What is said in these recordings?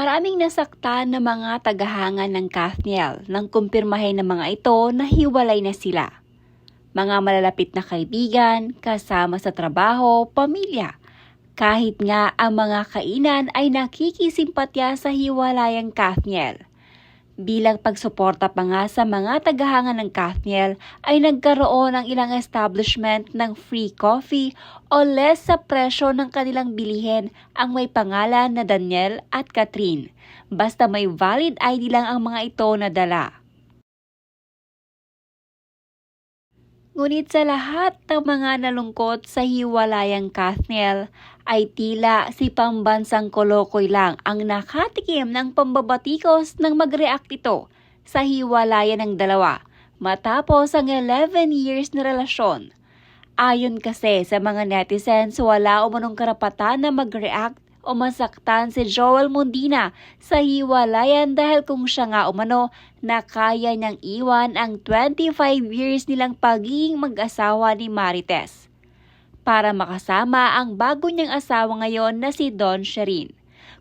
Maraming nasaktan na mga tagahanga ng Kathniel nang kumpirmahin ng mga ito na hiwalay na sila. Mga malalapit na kaibigan, kasama sa trabaho, pamilya. Kahit nga ang mga kainan ay nakikisimpatya sa hiwalayang Kathniel. Bilang pagsuporta pa nga sa mga tagahanga ng Kathniel ay nagkaroon ng ilang establishment ng free coffee o less sa presyo ng kanilang bilihin ang may pangalan na Daniel at Catherine. Basta may valid ID lang ang mga ito na dala. Ngunit sa lahat ng mga nalungkot sa hiwalayang Kathniel ay tila si pambansang Kolokoy lang ang nakatikim ng pambabatikos nang mag-react ito sa hiwalayan ng dalawa matapos ang 11 years na relasyon. Ayon kasi sa mga netizens, wala umanong karapatan na mag-react o masaktan si Joel Mundina sa hiwalayan dahil kung siya nga umano na kaya niyang iwan ang 25 years nilang pagiging mag-asawa ni Marites para makasama ang bago niyang asawa ngayon na si Don Sherin.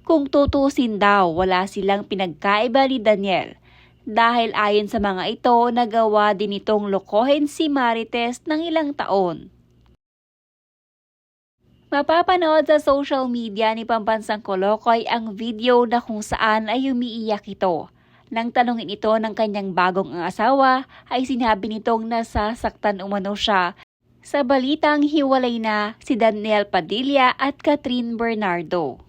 Kung tutusin daw, wala silang pinagkaiba ni Daniel dahil ayon sa mga ito, nagawa din itong lokohin si Marites ng ilang taon. Mapapanood sa social media ni Pambansang Kolokoy ang video na kung saan ay umiiyak ito. Nang tanungin ito ng kanyang bagong asawa, ay sinabi nitong nasasaktan umano siya sa balitang hiwalay na si Daniel Padilla at Catherine Bernardo.